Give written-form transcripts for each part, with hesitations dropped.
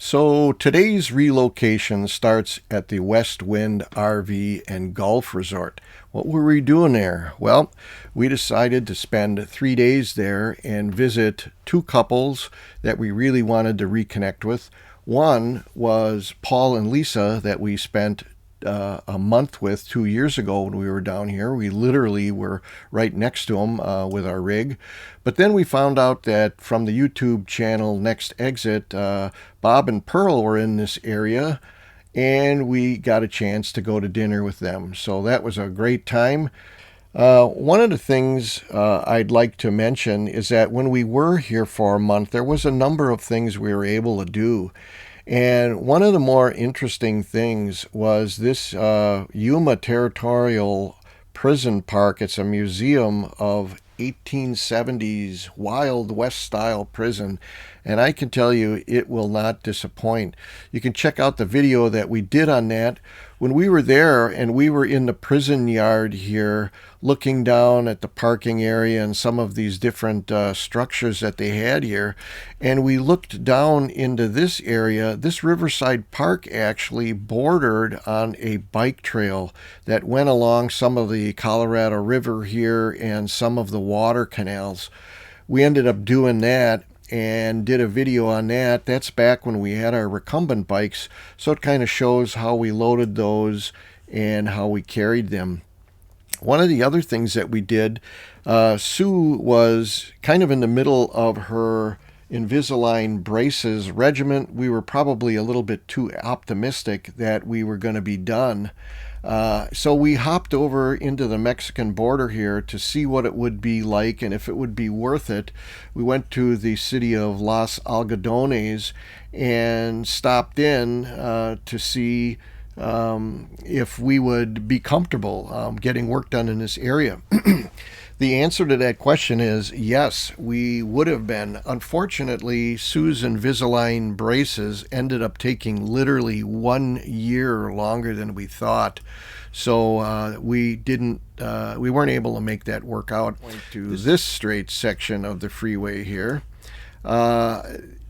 So today's relocation starts at the West Wind RV and Golf Resort. What were we doing there? Well, we decided to spend 3 days there and visit two couples that we really wanted to reconnect with. One was Paul and Lisa that we spent a month with 2 years ago when we were down here. We literally were right next to them with our rig. But then we found out that from the YouTube channel Next Exit, Bob and Pearl were in this area, and we got a chance to go to dinner with them. So that was a great time. One of the things I'd like to mention is that when we were here for a month, there was a number of things we were able to do. And one of the more interesting things was this Yuma Territorial Prison Park. It's a museum of 1870s Wild West style prison, and I can tell you it will not disappoint. You can check out the video that we did on that when we were there, and we were in the prison yard here looking down at the parking area and some of these different structures that they had here, and we looked down into this area. This Riverside Park actually bordered on a bike trail that went along some of the Colorado River here and some of the water canals. We ended up doing that and did a video on that. That's back when we had our recumbent bikes, so it kind of shows how we loaded those and how we carried them. One of the other things that we did, Sue was kind of in the middle of her Invisalign braces regimen. We were probably a little bit too optimistic that we were going to be done. So we hopped over into the Mexican border here to see what it would be like and if it would be worth it. We went to the city of Los Algodones and stopped in to see if we would be comfortable getting work done in this area. The answer to that question is yes, we would have been. Unfortunately, Sue's Invisalign braces ended up taking literally 1 year longer than we thought. So we weren't able to make that work out. To this straight section of the freeway here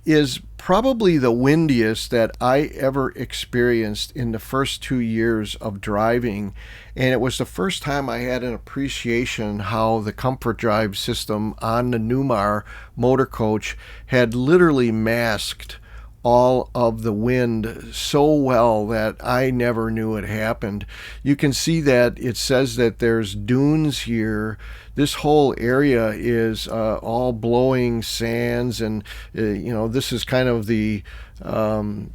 is probably the windiest that I ever experienced in the first 2 years of driving. And it was the first time I had an appreciation how the comfort drive system on the Newmar motor coach had literally masked all of the wind so well that I never knew it happened. You can see that it says that there's dunes here. This whole area is all blowing sands, and this is kind of the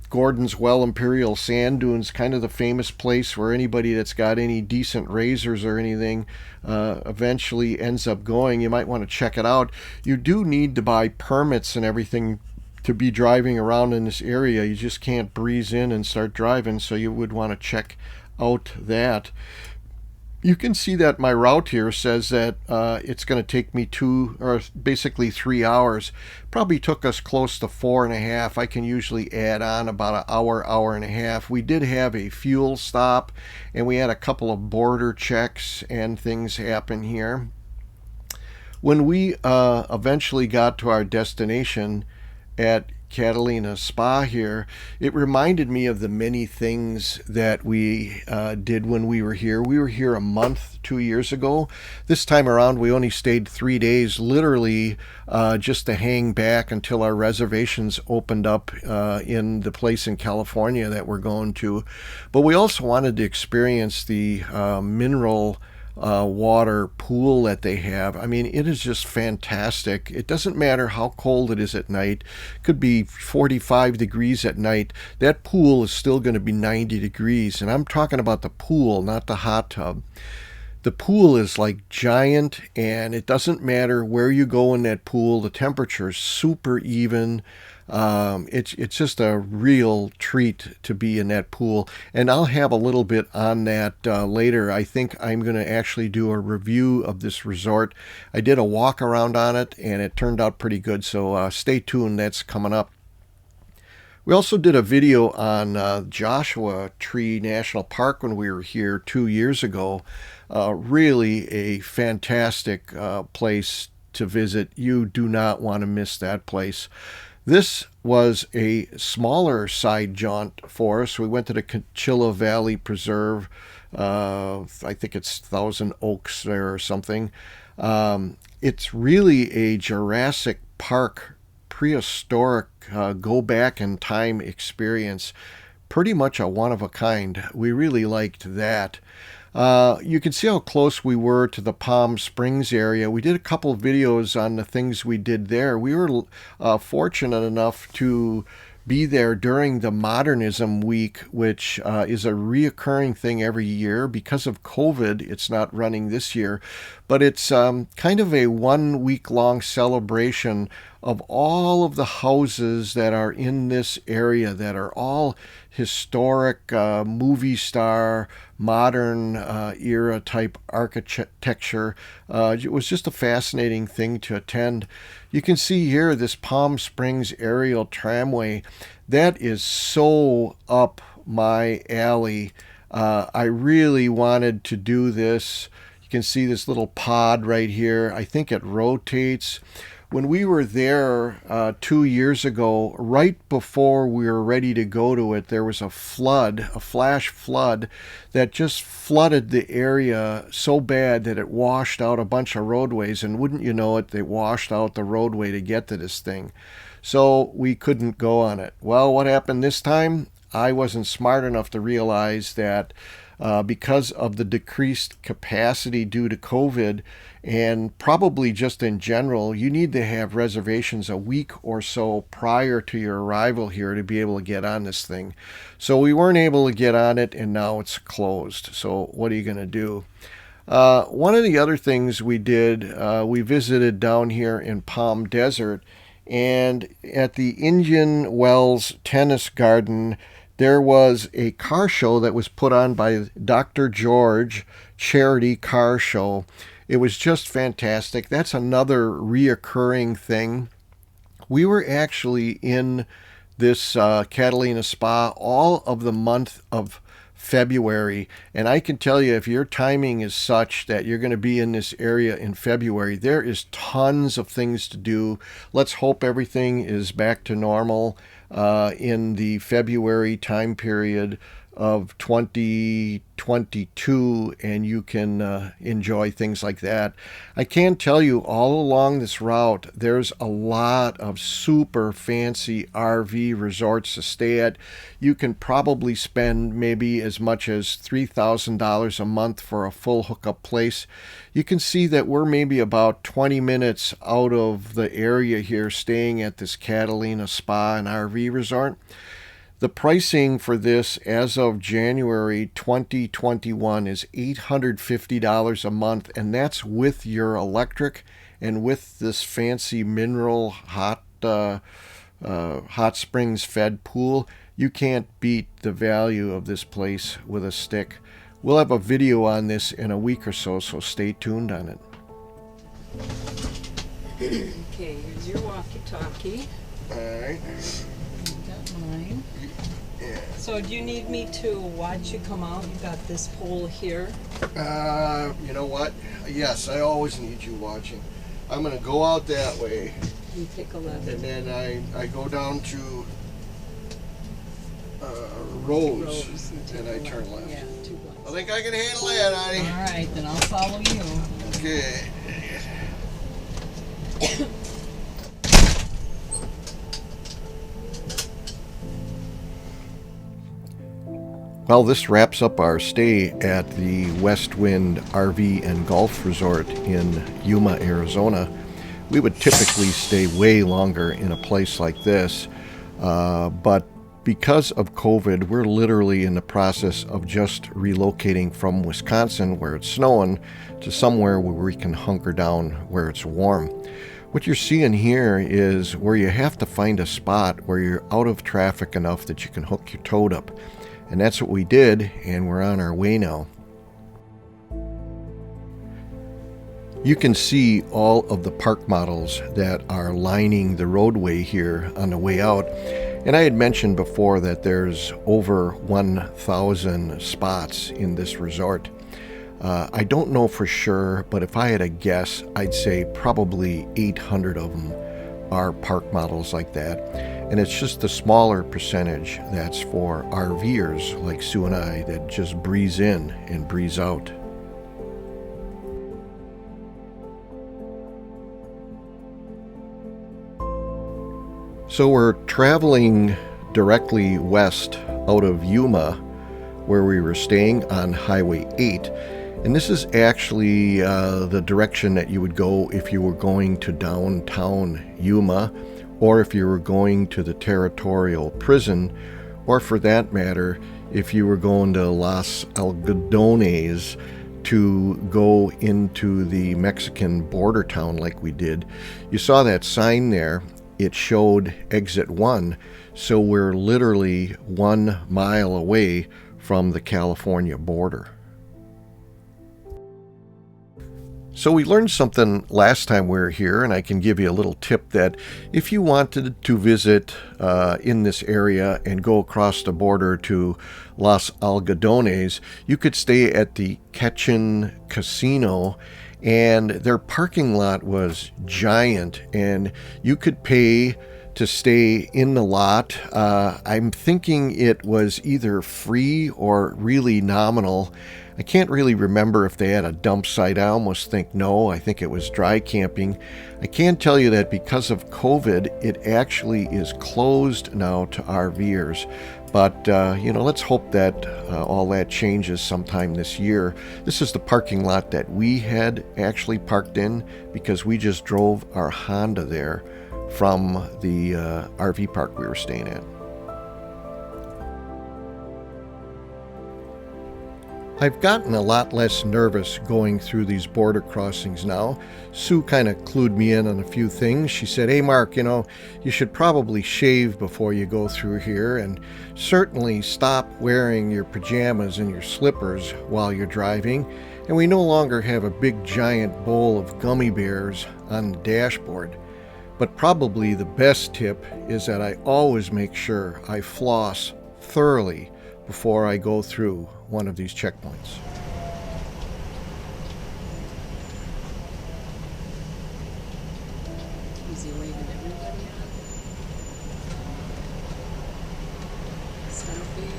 Gordon's Well Imperial Sand Dunes, kind of the famous place where anybody that's got any decent razors or anything eventually ends up going. You might want to check it out. You do need to buy permits and everything to be driving around in this area. You just can't breeze in and start driving, so you would want to check out that. You can see that my route here says that it's going to take me 3 hours. Probably took us close to 4.5. I can usually add on about an hour, hour and a half. We did have a fuel stop, and we had a couple of border checks and things happen here. When we eventually got to our destination at Catalina Spa here, it reminded me of the many things that we did when we were here. We were here a month 2 years ago. This time around we only stayed 3 days, literally just to hang back until our reservations opened up in the place in California that we're going to. But we also wanted to experience the mineral water pool that they have. I mean, it is just fantastic. It doesn't matter how cold it is at night. It could be 45 degrees at night. That pool is still going to be 90 degrees. And I'm talking about the pool, not the hot tub. The pool is like giant, and it doesn't matter where you go in that pool. The temperature is super even. It's just a real treat to be in that pool, and I'll have a little bit on that later. I think I'm going to actually do a review of this resort. I did a walk around on it, and it turned out pretty good, so stay tuned. That's coming up. We also did a video on Joshua Tree National Park when we were here 2 years ago. Really a fantastic place to visit. You do not want to miss that place. This was a smaller side jaunt for us. We went to the Coachella Valley Preserve. I think it's Thousand Oaks there or something. It's really a Jurassic Park prehistoric go back in time experience. Pretty much a one of a kind. We really liked that. You can see how close we were to the Palm Springs area. We did a couple of videos on the things we did there. We were fortunate enough to be there during the Modernism Week, which is a reoccurring thing every year. Because of COVID, it's not running this year, but it's kind of a 1 week long celebration of all of the houses that are in this area that are all historic movie star, modern era type architecture. It was just a fascinating thing to attend. You can see here this Palm Springs aerial tramway. That is so up my alley. I really wanted to do this. You can see this little pod right here. I think it rotates. When we were there 2 years ago, right before we were ready to go to it, there was a flood, a flash flood, that just flooded the area so bad that it washed out a bunch of roadways. And wouldn't you know it, they washed out the roadway to get to this thing. So we couldn't go on it. Well, what happened this time? I wasn't smart enough to realize that because of the decreased capacity due to COVID, and probably just in general, you need to have reservations a week or so prior to your arrival here to be able to get on this thing. So we weren't able to get on it, and now it's closed. So what are you going to do? One of the other things we did, we visited down here in Palm Desert, and at the Indian Wells Tennis Garden, there was a car show that was put on by Dr. George Charity Car Show. It was just fantastic. That's another reoccurring thing. We were actually in this Catalina Spa all of the month of February, and I can tell you, if your timing is such that you're going to be in this area in February, there is tons of things to do. Let's hope everything is back to normal in the February time period of 2022, and you can enjoy things like that. I can tell you, all along this route, there's a lot of super fancy RV resorts to stay at. You can probably spend maybe as much as $3,000 a month for a full hookup place. You can see that we're maybe about 20 minutes out of the area here, staying at this Catalina Spa and RV resort. The pricing for this as of January 2021 is $850 a month, and that's with your electric and with this fancy mineral hot springs fed pool. You can't beat the value of this place with a stick. We'll have a video on this in a week or so, so stay tuned on it. Okay, here's your walkie-talkie. All right. Got mine. Yeah. So do you need me to watch you come out? You got this pole here. You know what? Yes, I always need you watching. I'm going to go out that way. You take a left. And then I go down to Rose and I turn left. Yeah, 2 blocks. I think I can handle that, honey. All right, then I'll follow you. Okay. Well, this wraps up our stay at the West Wind RV and Golf Resort in Yuma, Arizona. We would typically stay way longer in a place like this, but because of COVID, we're literally in the process of just relocating from Wisconsin, where it's snowing, to somewhere where we can hunker down where it's warm. What you're seeing here is where you have to find a spot where you're out of traffic enough that you can hook your toad up. And that's what we did, and we're on our way now. You can see all of the park models that are lining the roadway here on the way out. And I had mentioned before that there's over 1,000 spots in this resort. I don't know for sure, but if I had a guess, I'd say probably 800 of them are park models like that, and it's just the smaller percentage that's for RVers like Sue and I that just breeze in and breeze out. So we're traveling directly west out of Yuma, where we were staying on Highway 8. And this is actually the direction that you would go if you were going to downtown Yuma, or if you were going to the territorial prison, or for that matter, if you were going to Los Algodones to go into the Mexican border town like we did. You saw that sign there. It showed exit 1, so we're literally 1 mile away from the California border. So we learned something last time we were here, and I can give you a little tip that if you wanted to visit in this area and go across the border to Los Algodones, you could stay at the Quechin Casino, and their parking lot was giant, and you could pay to stay in the lot. I'm thinking it was either free or really nominal. I can't really remember if they had a dump site. I almost think no. I think it was dry camping. I can tell you that because of COVID, it actually is closed now to RVers. But, let's hope that all that changes sometime this year. This is the parking lot that we had actually parked in because we just drove our Honda there from the RV park we were staying at. I've gotten a lot less nervous going through these border crossings now. Sue kind of clued me in on a few things. She said, "Hey Mark, you should probably shave before you go through here, and certainly stop wearing your pajamas and your slippers while you're driving. And we no longer have a big giant bowl of gummy bears on the dashboard. But probably the best tip is that I always make sure I floss thoroughly before I go through one of these checkpoints." Is he waving everybody out? Stopping.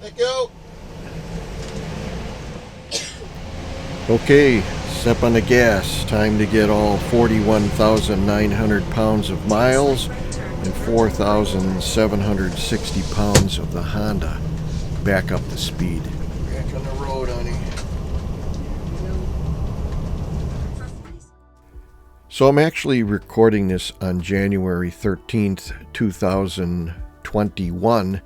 Thank you. Okay, step on the gas. Time to get all 41,900 pounds of miles and 4,760 pounds of the Honda back up to speed. Back on the road, honey. So I'm actually recording this on January 13th, 2021,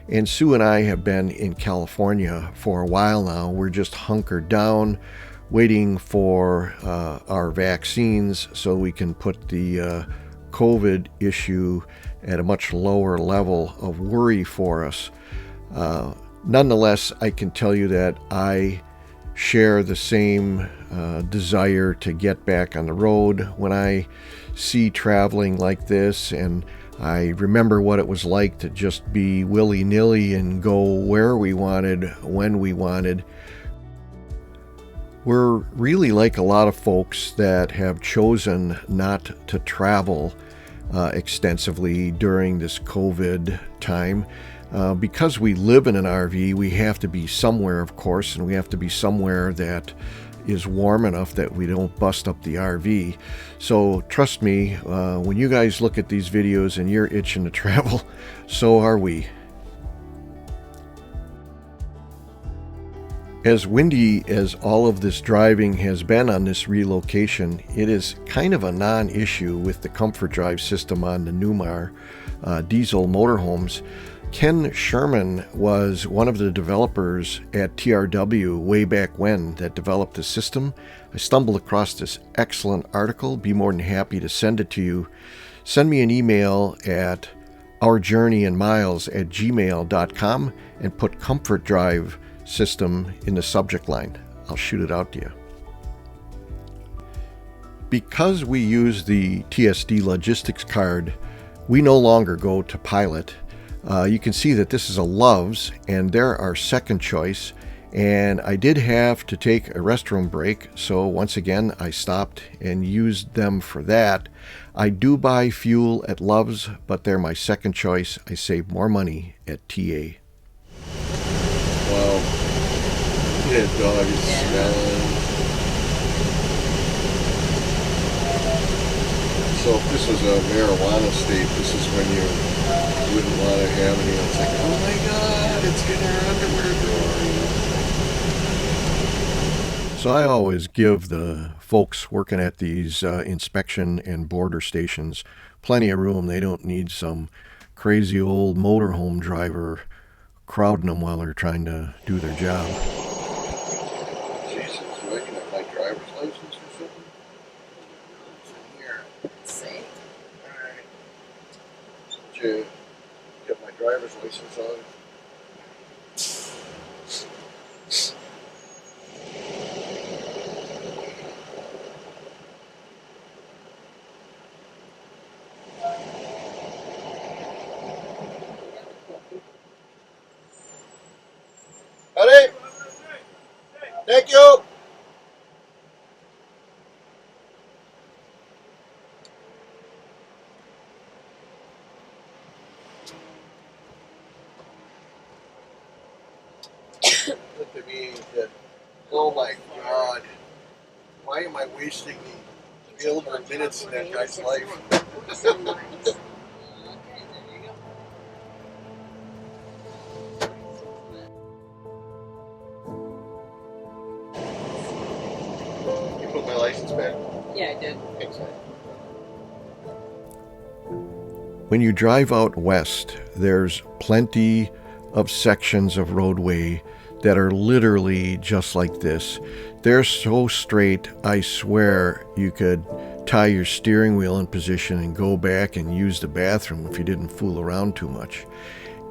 and Sue and I have been in California for a while now. We're just hunkered down, waiting for our vaccines so we can put the COVID issue at a much lower level of worry for us. Nonetheless, I can tell you that I share the same desire to get back on the road when I see traveling like this, and I remember what it was like to just be willy-nilly and go where we wanted, when we wanted. We're really like a lot of folks that have chosen not to travel extensively during this COVID time. Because we live in an RV, we have to be somewhere, of course, and we have to be somewhere that is warm enough that we don't bust up the RV. So trust me, when you guys look at these videos and you're itching to travel, so are we. As windy as all of this driving has been on this relocation, it is kind of a non-issue with the comfort drive system on the Newmar diesel motorhomes. Ken Sherman was one of the developers at TRW way back when that developed the system. I stumbled across this excellent article. Be more than happy to send it to you. Send me an email at ourjourneyin myles@gmail.com and put comfort drive system in the subject line. I'll shoot it out to you. Because we use the TSD logistics card, we no longer go to Pilot. You can see that this is a Love's, and they're our second choice, And I did have to take a restroom break, so once again I stopped and used them for that. I do buy fuel at Love's, but they're my second choice. I save more money at TA. Wow. Yeah, dog is smelling. So if this was a marijuana state, this is when you wouldn't want to have any. It's like, oh my God, it's getting our underwear drawing. So I always give the folks working at these inspection and border stations plenty of room. They don't need some crazy old motorhome driver crowding them while they're trying to do their job. Jesus, do I can have my driver's license or something? Here. See? Alright. Did you get my driver's license on? Howdy! Thank you! Look to me that, oh my God, why am I wasting the available minutes in that guy's life? You put my license back? Yeah, I did. Thanks. When you drive out west, there's plenty of sections of roadway that are literally just like this. They're so straight, I swear you could tie your steering wheel in position and go back and use the bathroom if you didn't fool around too much.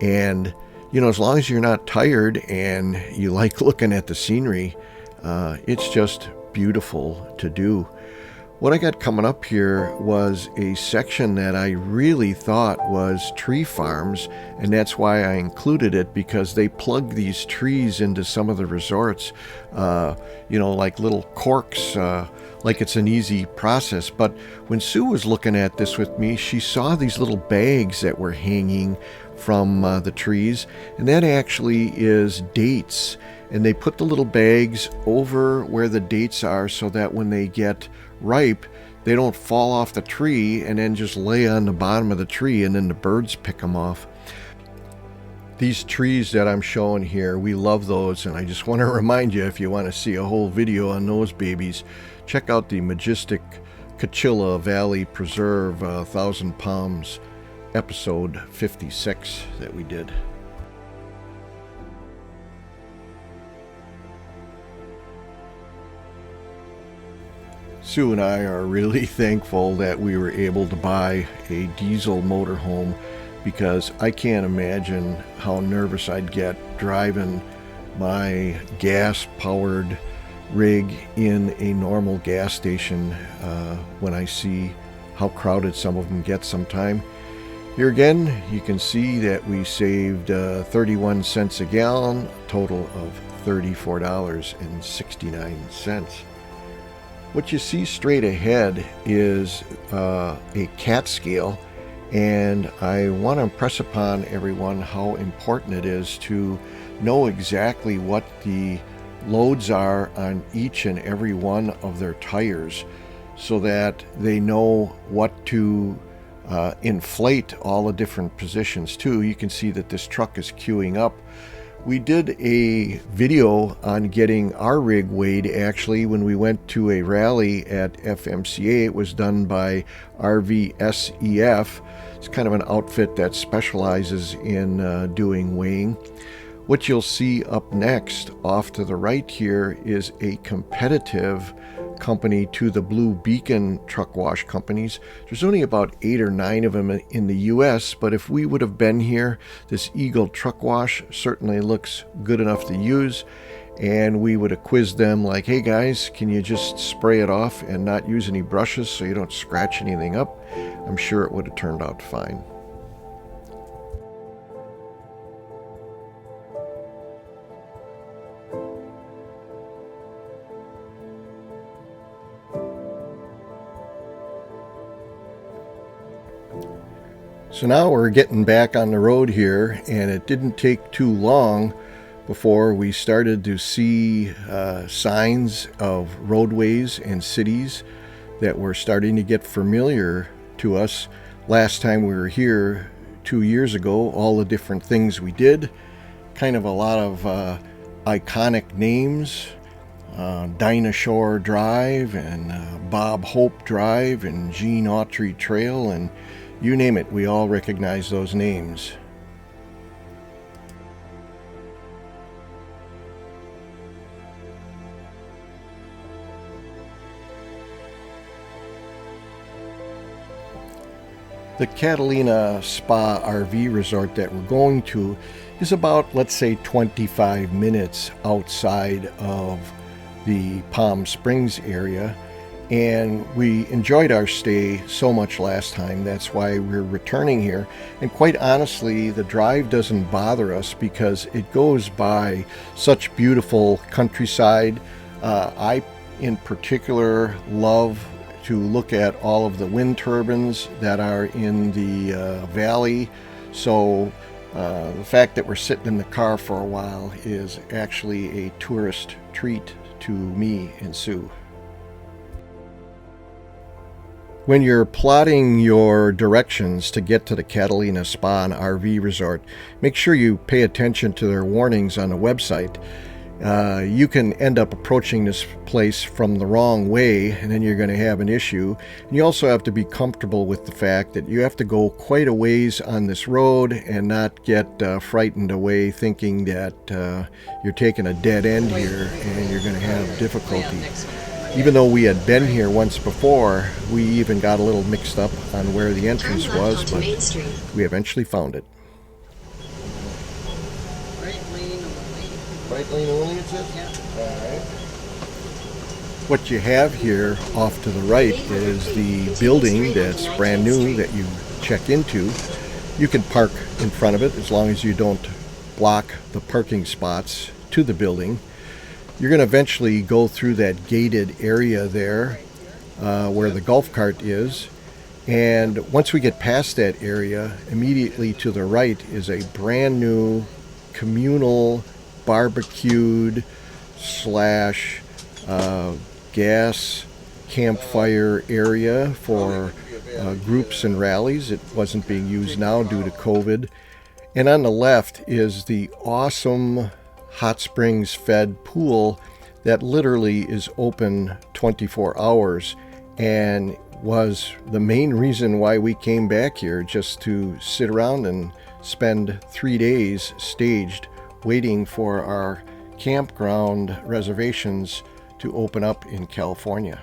And, you know, as long as you're not tired and you like looking at the scenery, it's just beautiful to do. What I got coming up here was a section that I really thought was tree farms, and that's why I included it, because they plug these trees into some of the resorts, you know, like little corks, like it's an easy process. But when Sue was looking at this with me, she saw these little bags that were hanging from the trees, and that actually is dates. And they put the little bags over where the dates are so that when they get ripe, they don't fall off the tree and then just lay on the bottom of the tree and then the birds pick them off. These trees that I'm showing here, we love those, and I just want to remind you, if you want to see a whole video on those babies, check out the Majestic Coachella Valley Preserve 1,000 Palms episode 56 that we did. Sue and I are really thankful that we were able to buy a diesel motorhome, because I can't imagine how nervous I'd get driving my gas-powered rig in a normal gas station when I see how crowded some of them get sometime. Here again, you can see that we saved 31 cents a gallon, a total of $34.69. What you see straight ahead is a cat scale, and I want to impress upon everyone how important it is to know exactly what the loads are on each and every one of their tires, so that they know what to inflate all the different positions too. You can see that this truck is queuing up. We did a video on getting our rig weighed actually when we went to a rally at FMCA. It was done by RVSEF. It's kind of an outfit that specializes in doing weighing. What you'll see up next off to the right here is a competitive company to the Blue Beacon truck wash companies. There's only about 8 or 9 of them in the US, but if we would have been here, this Eagle truck wash certainly looks good enough to use, and we would have quizzed them like, hey guys, can you just spray it off and not use any brushes so you don't scratch anything up? I'm sure it would have turned out fine. So now we're getting back on the road here, and it didn't take too long before we started to see signs of roadways and cities that were starting to get familiar to us. Last time we were here 2 years ago, all the different things we did, kind of a lot of iconic names, Dinah Shore Drive and Bob Hope Drive and Gene Autry Trail, and you name it, we all recognize those names. The Catalina Spa RV Resort that we're going to is about, let's say, 25 minutes outside of the Palm Springs area, and we enjoyed our stay so much last time. That's why we're returning here. And quite honestly, the drive doesn't bother us because it goes by such beautiful countryside. I in particular love to look at all of the wind turbines that are in the valley. So the fact that we're sitting in the car for a while is actually a tourist treat to me and Sue. When you're plotting your directions to get to the Catalina Spa and RV Resort, make sure you pay attention to their warnings on the website. You can end up approaching this place from the wrong way, and then you're going to have an issue. And you also have to be comfortable with the fact that you have to go quite a ways on this road and not get frightened away thinking that you're taking a dead end here and you're going to have difficulty. Even though we had been here once before, we even got a little mixed up on where the entrance was, but we eventually found it. Right lane only, it says? Yeah. Alright. What you have here off to the right is the building that's brand new that you check into. You can park in front of it as long as you don't block the parking spots to the building. You're going to eventually go through that gated area there where the golf cart is. And once we get past that area, immediately to the right is a brand new communal barbecued slash gas campfire area for groups and rallies. It wasn't being used now due to COVID. And on the left is the awesome hot springs fed pool that literally is open 24 hours and was the main reason why we came back here, just to sit around and spend 3 days staged waiting for our campground reservations to open up in California.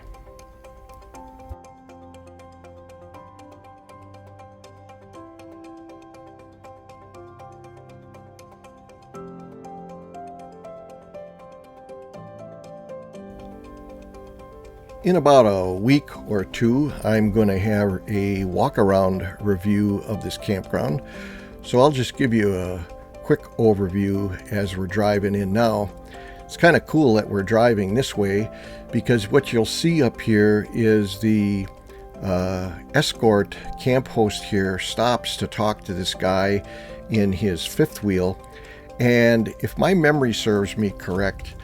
In about a week or two, I'm going to have a walk-around review of this campground. So I'll just give you a quick overview as we're driving in now. It's kind of cool that we're driving this way because what you'll see up here is the escort camp host here stops to talk to this guy in his fifth wheel. And if my memory serves me correct,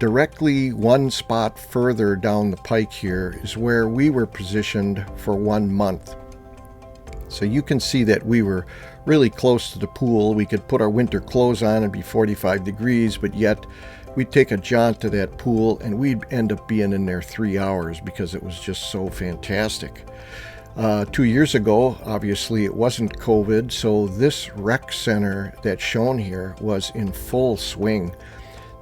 directly one spot further down the pike here is where we were positioned for 1 month. So you can see that we were really close to the pool. We could put our winter clothes on and be 45 degrees, but yet we'd take a jaunt to that pool and we'd end up being in there 3 hours because it was just so fantastic. 2 years ago, obviously it wasn't COVID, so this rec center that's shown here was in full swing.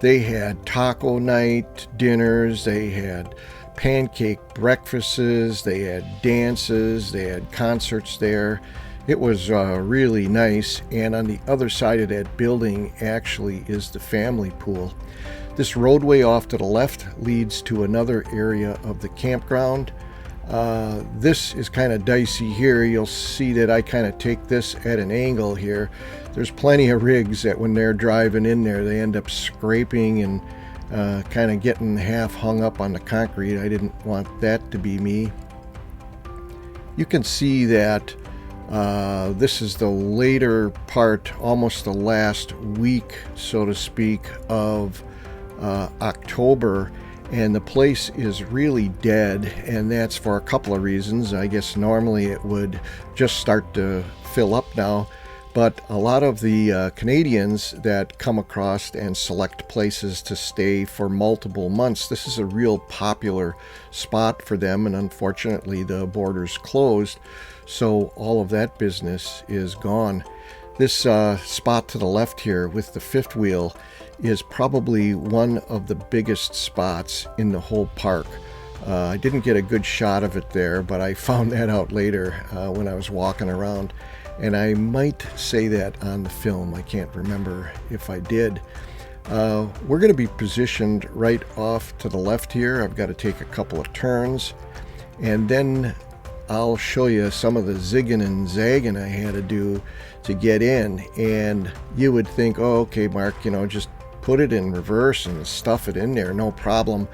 They had taco night dinners, they had pancake breakfasts, they had dances, they had concerts there. It was really nice, and on the other side of that building actually is the family pool. This roadway off to the left leads to another area of the campground. This is kind of dicey here. You'll see that I kind of take this at an angle here. There's plenty of rigs that when they're driving in there, they end up scraping and kind of getting half hung up on the concrete. I didn't want that to be me. You can see that This is the later part, almost the last week, so to speak, of October, and the place is really dead, and that's for a couple of reasons. I guess normally it would just start to fill up now, but a lot of the Canadians that come across and select places to stay for multiple months, this is a real popular spot for them, and unfortunately the border's closed, so all of that business is gone. This spot to the left here with the fifth wheel is probably one of the biggest spots in the whole park. I didn't get a good shot of it there, but I found that out later when I was walking around. And I might say that on the film. I can't remember if I did. We're going to be positioned right off to the left here. I've got to take a couple of turns. And then I'll show you some of the zigging and zagging I had to do to get in. And you would think, oh, okay, Mark, just put it in reverse and stuff it in there, no problem.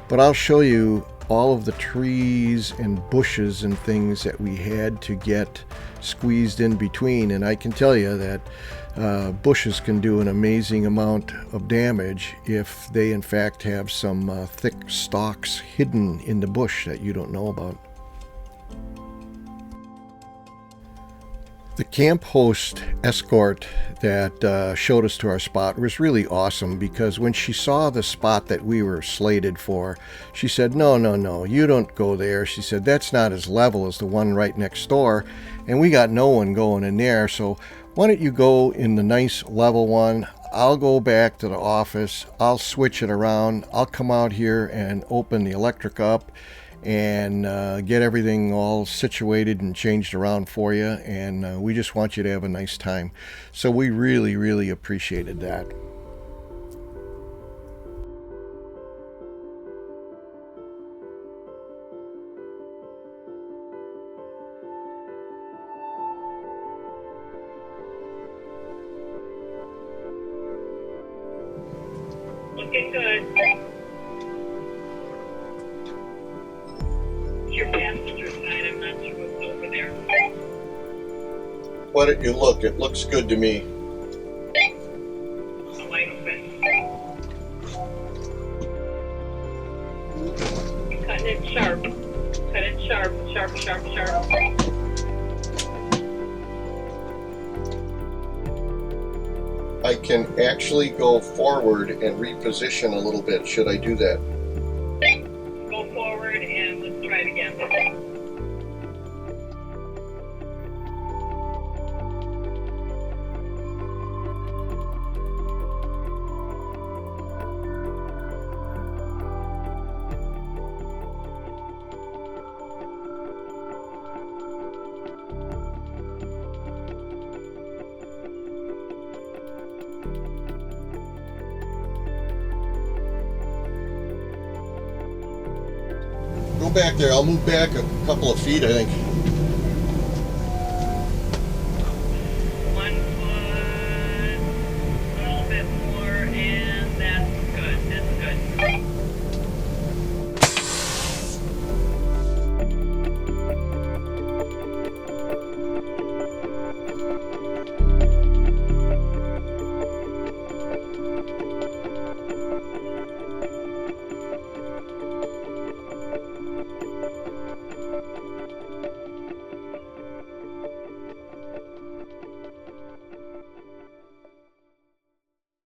But I'll show you all of the trees and bushes and things that we had to get squeezed in between, and I can tell you that bushes can do an amazing amount of damage if they in fact have some thick stalks hidden in the bush that you don't know about. The camp host escort that showed us to our spot was really awesome, because when she saw the spot that we were slated for, she said, no, you don't go there. She said, that's not as level as the one right next door, and we got no one going in there, so why don't you go in the nice level one? I'll go back to the office, I'll switch it around, I'll come out here and open the electric up and get everything all situated and changed around for you, and we just want you to have a nice time. So we really appreciated that. Looking good. Your passenger side, I'm not sure what's over there. Why don't you look? It looks good to me. The light open. Cutting it sharp. Cut it sharp. I can actually go forward and reposition a little bit. Should I do that? Go forward and let's try it again. Go back there. I'll move back a couple of feet, I think.